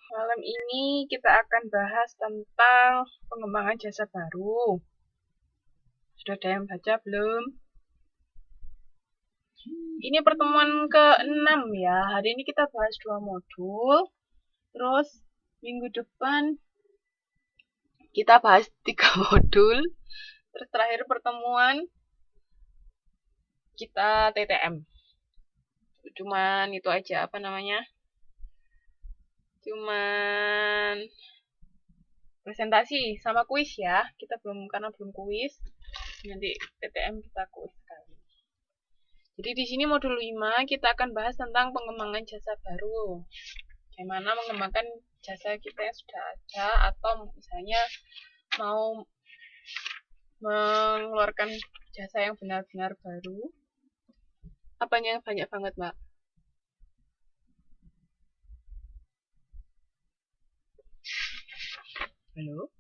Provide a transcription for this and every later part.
Malam ini kita akan bahas tentang pengembangan jasa baru. Sudah ada yang baca belum? Ini pertemuan ke-6 ya. Hari ini kita bahas 2 modul. Terus minggu depan kita bahas 3 modul. Terus terakhir pertemuan kita TTM. Cuman itu aja cuman presentasi sama kuis ya. Karena belum kuis. Nanti TTM kita kuis kali. Jadi di sini modul 5 kita akan bahas tentang pengembangan jasa baru. Bagaimana mengembangkan jasa kita yang sudah ada atau misalnya mau mengeluarkan jasa yang benar-benar baru. Apanya banyak banget, Mbak? Halo?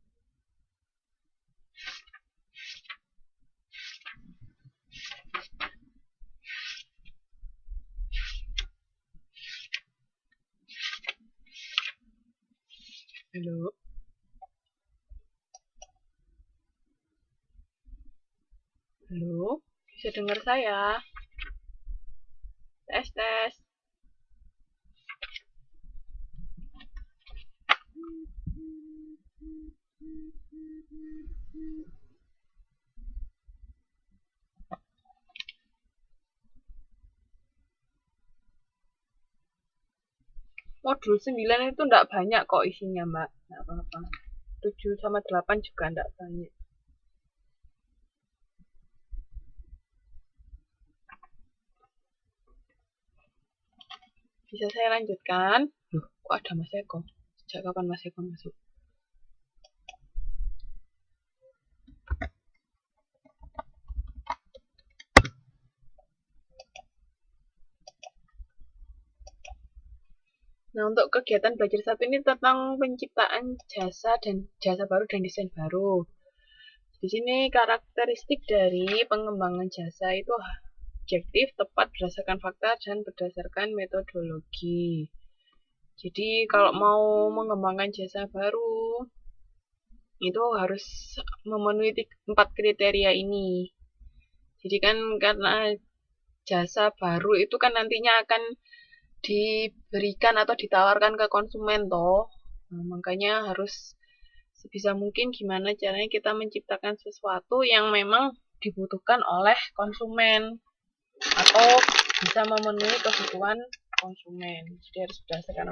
Halo? Halo? Bisa dengar saya? Tes, tes. Modul 9 itu enggak banyak kok isinya, Mbak. Enggak apa-apa. 7 sama 8 juga enggak banyak. Bisa saya lanjutkan? Loh, kok ada Mas Eko? Sejak kapan Mas Eko masuk? Nah, untuk kegiatan belajar satu ini tentang penciptaan jasa baru dan desain baru. Di sini karakteristik dari pengembangan jasa itu objektif, tepat, berdasarkan fakta, dan berdasarkan metodologi. Jadi kalau mau mengembangkan jasa baru, itu harus memenuhi 4 kriteria ini. Jadi kan karena jasa baru itu kan nantinya akan diberikan atau ditawarkan ke konsumen toh. Nah, makanya harus sebisa mungkin gimana caranya kita menciptakan sesuatu yang memang dibutuhkan oleh konsumen atau bisa memenuhi kebutuhan konsumen. Jadi harus berdasarkan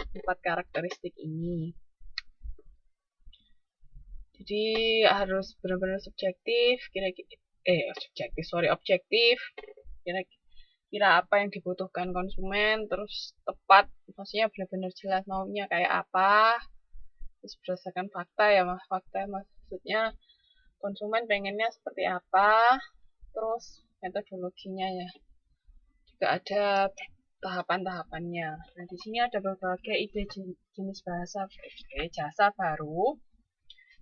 4 karakteristik ini. Jadi harus benar-benar objektif, objektif, kira-kira apa yang dibutuhkan konsumen, terus tepat, maksudnya benar-benar jelas maunya kayak apa, terus berdasarkan fakta ya mas, maksudnya konsumen pengennya seperti apa, terus metodologinya ya, juga ada tahapan-tahapannya. Nah di sini ada berbagai ide jenis jasa baru.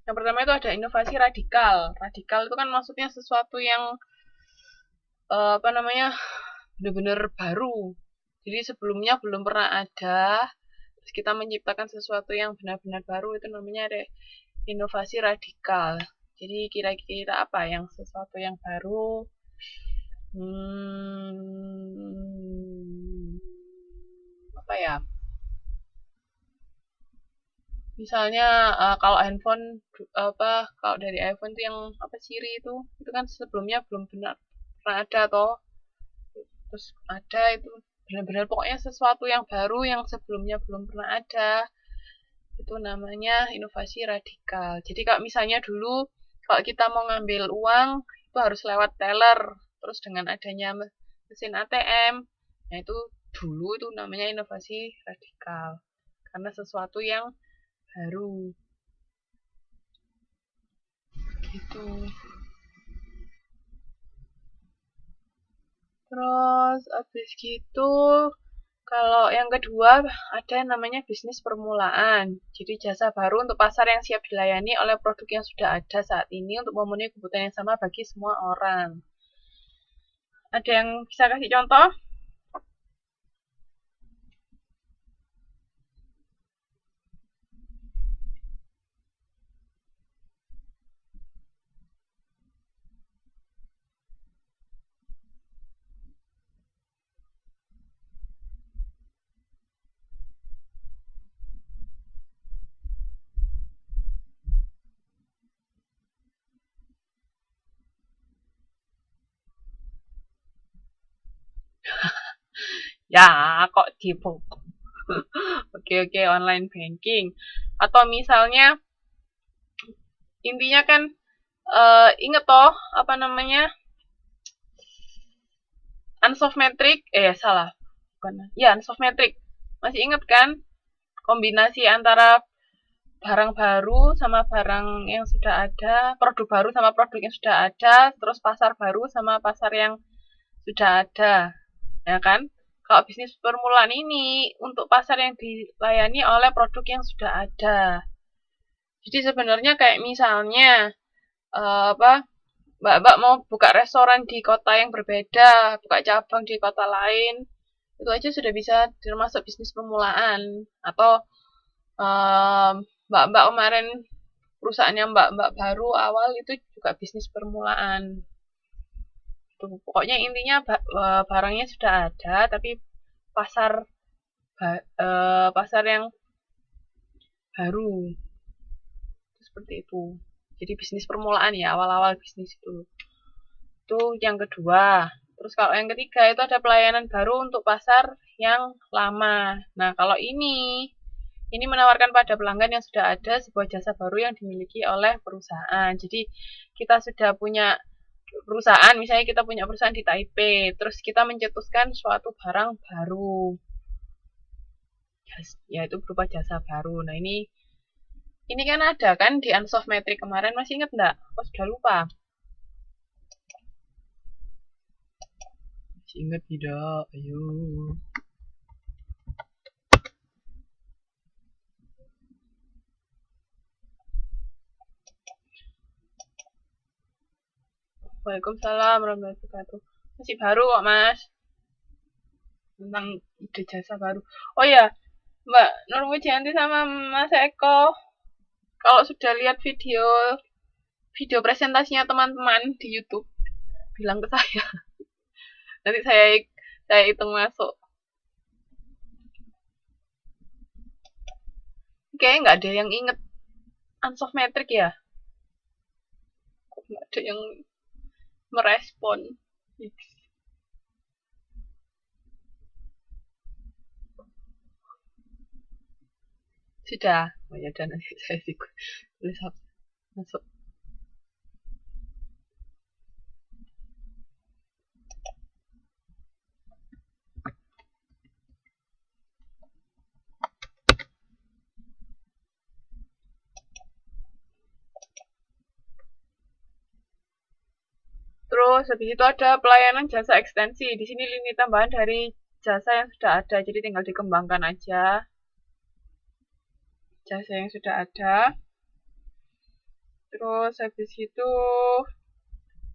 Yang pertama itu ada inovasi radikal. Radikal itu kan maksudnya sesuatu yang benar-benar baru. Jadi sebelumnya belum pernah ada. Terus kita menciptakan sesuatu yang benar-benar baru itu namanya ada inovasi radikal. Jadi kira-kira apa yang sesuatu yang baru? Apa ya? Misalnya kalau handphone kalau dari iPhone itu yang Siri itu kan sebelumnya belum pernah ada toh. Terus ada itu benar-benar pokoknya sesuatu yang baru yang sebelumnya belum pernah ada. Itu namanya inovasi radikal. Jadi kalau misalnya dulu kalau kita mau ngambil uang itu harus lewat teller, terus dengan adanya mesin ATM, nah itu dulu itu namanya inovasi radikal. Karena sesuatu yang baru. Gitu. Terus habis gitu kalau yang kedua ada yang namanya bisnis permulaan. Jadi jasa baru untuk pasar yang siap dilayani oleh produk yang sudah ada saat ini untuk memenuhi kebutuhan yang sama bagi semua orang. Ada yang bisa kasih contoh? Ya, kok dibuka. Oke, online banking. Atau misalnya, intinya kan, inget toh, apa namanya, unsoftmetric, salah. Bukan, ya unsoftmetric. Masih inget kan? Kombinasi antara barang baru sama barang yang sudah ada, produk baru sama produk yang sudah ada, terus pasar baru sama pasar yang sudah ada, ya kan? Kalau bisnis permulaan ini untuk pasar yang dilayani oleh produk yang sudah ada. Jadi sebenarnya kayak misalnya apa, mbak-mbak mau buka restoran di kota yang berbeda, buka cabang di kota lain, itu aja sudah bisa termasuk bisnis permulaan. Atau mbak-mbak kemarin perusahaannya mbak-mbak baru awal itu juga bisnis permulaan. Tuh, pokoknya intinya barangnya sudah ada, tapi pasar pasar yang baru seperti itu. Jadi bisnis permulaan ya, awal-awal bisnis itu. Itu yang kedua. Terus kalau yang ketiga itu ada pelayanan baru untuk pasar yang lama. Nah, kalau ini menawarkan pada pelanggan yang sudah ada sebuah jasa baru yang dimiliki oleh perusahaan. Jadi kita sudah punya perusahaan, misalnya kita punya perusahaan di Taipei, terus kita mencetuskan suatu barang baru, yaitu berupa jasa baru. Nah, ini kan ada kan di Unsoftmetric kemarin, masih ingat enggak? Aku sudah lupa. Masih ingat tidak? Ayo. Waalaikumsalam warahmatullahi wabarakatuh. Masih baru kok, Mas. Tentang ide jasa baru. Oh ya, Mbak Nur Mujianti sama Mas Eko, kalau sudah lihat video presentasinya teman-teman di YouTube, bilang ke saya. Nanti saya hitung masuk. Kayaknya nggak ada yang inget Unsoftmetric ya. Nggak ada yang merespon. Sudah. Oh ya, dan nanti saya tulis masuk. Terus habis itu ada pelayanan jasa ekstensi. Di sini lini tambahan dari jasa yang sudah ada, jadi tinggal dikembangkan aja jasa yang sudah ada. Terus habis itu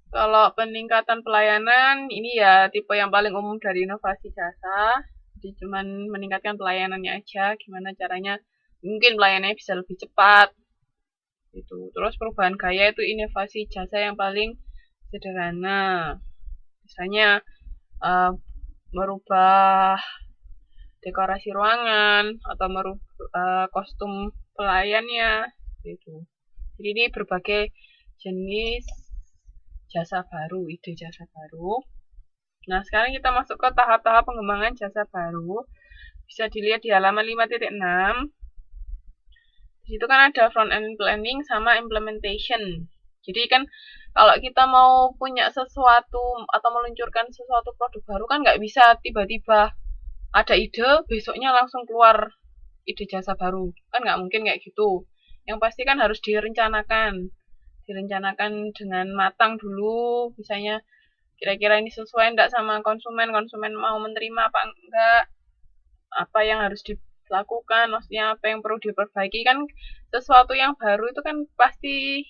kalau peningkatan pelayanan ini ya tipe yang paling umum dari inovasi jasa. Jadi cuman meningkatkan pelayanannya aja, gimana caranya mungkin pelayanannya bisa lebih cepat. Gitu. Terus perubahan gaya itu inovasi jasa yang paling sederhana. Misalnya merubah dekorasi ruangan atau merubah kostum pelayannya gitu. Jadi ini berbagai jenis jasa baru, ide jasa baru. Nah, sekarang kita masuk ke tahap-tahap pengembangan jasa baru. Bisa dilihat di halaman 5.6. Di situ kan ada front end planning sama implementation. Jadi kan kalau kita mau punya sesuatu atau meluncurkan sesuatu produk baru kan nggak bisa tiba-tiba ada ide, besoknya langsung keluar ide jasa baru. Kan nggak mungkin kayak gitu. Yang pasti kan harus direncanakan. Direncanakan dengan matang dulu, misalnya kira-kira ini sesuai enggak sama konsumen, konsumen mau menerima apa enggak, apa yang harus dilakukan, maksudnya apa yang perlu diperbaiki. Kan sesuatu yang baru itu kan pasti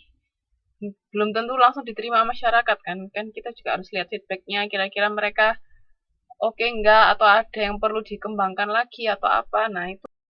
belum tentu langsung diterima masyarakat kan. Kan kita juga harus lihat feedbacknya, kira-kira mereka oke enggak, atau ada yang perlu dikembangkan lagi atau apa. Nah, itu